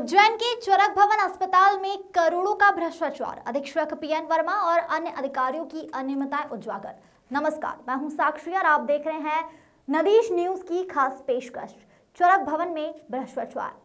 उज्जैन के चरक भवन अस्पताल में करोड़ों का भ्रष्टाचार, अधीक्षक पीएन वर्मा और अन्य अधिकारियों की अनियमितताएं उजागर। नमस्कार, मैं हूं साक्षी और आप देख रहे हैं नदीश न्यूज की खास पेशकश। चरक भवन में भ्रष्टाचार।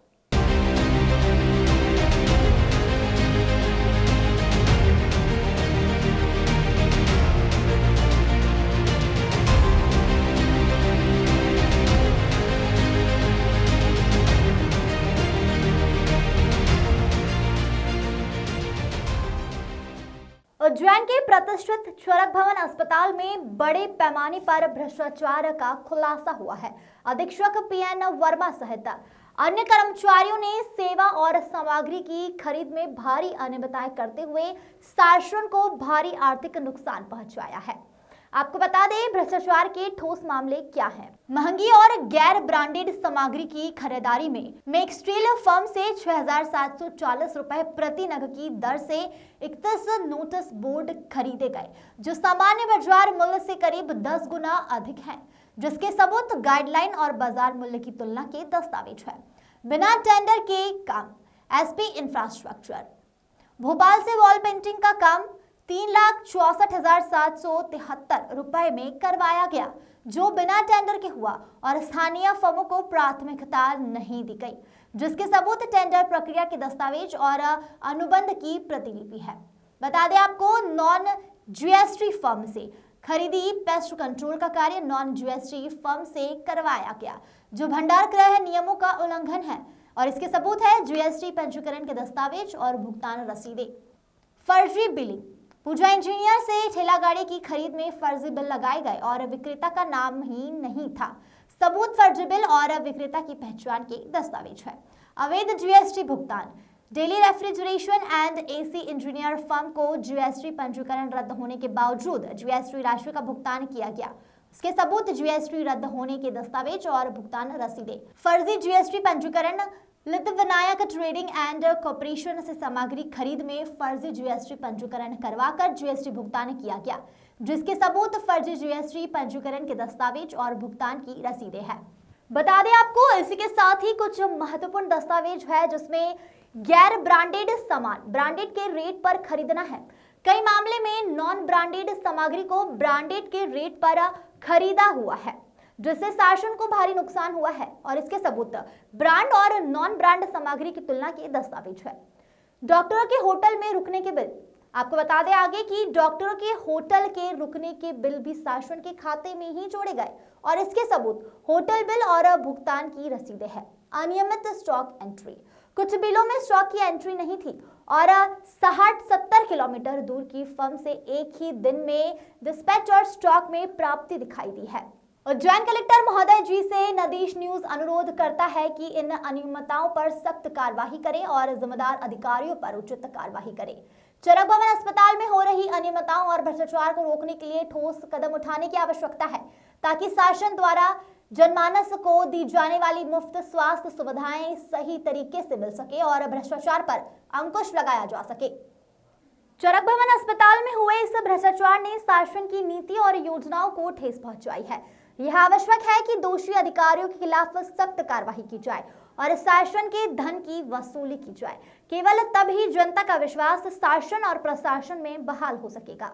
उज्जैन के प्रतिष्ठित चरक भवन अस्पताल में बड़े पैमाने पर भ्रष्टाचार का खुलासा हुआ है। अधीक्षक पीएन वर्मा सहित अन्य कर्मचारियों ने सेवा और सामग्री की खरीद में भारी अनियमितताएं करते हुए शासन को भारी आर्थिक नुकसान पहुंचाया है। आपको बता दें, भ्रष्टाचार के ठोस मामले क्या हैं। महंगी और गैर ब्रांडेड सामग्री की खरीदारी में मैक्सस्टील फर्म से 6,740 रुपए प्रति नग की दर से 31 नोटिस बोर्ड खरीदे गए, जो सामान्य बाजार मूल्य से करीब 10 गुना अधिक हैं, जिसके सबूत गाइडलाइन और बाजार मूल्य की तुलना के दस्तावेज है। बिना टेंडर के काम। एसपी इंफ्रास्ट्रक्चर भोपाल से वॉल पेंटिंग का काम 3,64,773 रुपए में करवाया गया, जो बिना टेंडर के हुआ और स्थानीय फर्मों को प्राथमिकता नहीं दी गई, जिसके सबूत टेंडर प्रक्रिया के दस्तावेज और अनुबंध की प्रतिलिपि है। बता दें आपको, नॉन जीएसटी फर्म से खरीदी पेस्ट कंट्रोल का कार्य नॉन जीएसटी फर्म से करवाया गया, जो भंडार गृह नियमों का उल्लंघन है, और इसके सबूत है जीएसटी पंजीकरण के दस्तावेज और भुगतान रसीदें। फर्जी बिलिंग। पूजा इंजीनियर से ठेला गाड़ी की खरीद में फर्जी बिल लगाए गए और विक्रेता का नाम ही नहीं था। सबूत फर्जी बिल और विक्रेता की पहचान के दस्तावेज है। अवैध जीएसटी भुगतान। Daily refrigeration and AC engineer firm को जीएसटी पंजीकरण रद्द होने के बावजूद जीएसटी राशि का भुगतान किया गया। इसके सबूत जीएसटी रद्द होने के दस्तावेज और भुगतान रसीदें। फर्जी जीएसटी पंजीकरण। लित विनायक ट्रेडिंग एंड कॉर्पोरेशन से सामग्री खरीद में फर्जी जीएसटी पंजीकरण करवाकर जीएसटी भुगतान किया गया, जिसके सबूत फर्जी जीएसटी पंजीकरण के दस्तावेज और भुगतान की रसीदें हैं। बता दें आपको, इसी के साथ ही कुछ महत्वपूर्ण दस्तावेज है, जिसमें गैर ब्रांडेड सामान ब्रांडेड के रेट पर खरीदना है। कई मामले में नॉन ब्रांडेड सामग्री को ब्रांडेड के रेट पर खरीदा हुआ है, जिससे शासन को भारी नुकसान हुआ है, और इसके सबूत ब्रांड और नॉन ब्रांड सामग्री की तुलना के दस्तावेज है। डॉक्टरों के होटल में रुकने के बिल। आपको बता दें आगे कि डॉक्टरों के होटल के रुकने के बिल भी शासन के खाते में ही जोड़े गए, और इसके सबूत होटल बिल और भुगतान की रसीदें हैं। अनियमित स्टॉक एंट्री। कुछ बिलों में स्टॉक की एंट्री नहीं थी, और 60-70 किलोमीटर दूर की फर्म से एक ही दिन में डिस्पैच और स्टॉक में प्राप्ति दिखाई दी है। उज्जैन कलेक्टर महोदय जी से नदीश न्यूज अनुरोध करता है कि इन अनियमितताओं पर सख्त कार्यवाही करें और जिम्मेदार अधिकारियों पर उचित कार्यवाही करें। चरक भवन अस्पताल में हो रही अनियमितताओं और भ्रष्टाचार को रोकने के लिए ठोस कदम उठाने की आवश्यकता है, ताकि शासन द्वारा जनमानस को दी जाने वाली मुफ्त स्वास्थ्य सुविधाएं सही तरीके से मिल सके और भ्रष्टाचार पर अंकुश लगाया जा सके। चरक भवन अस्पताल में हुए इस भ्रष्टाचार ने शासन की नीति और योजनाओं को ठेस पहुंचाई है। यह आवश्यक है कि दोषी अधिकारियों के खिलाफ सख्त कार्रवाई की जाए और शासन के धन की वसूली की जाए। केवल तब ही जनता का विश्वास शासन और प्रशासन में बहाल हो सकेगा।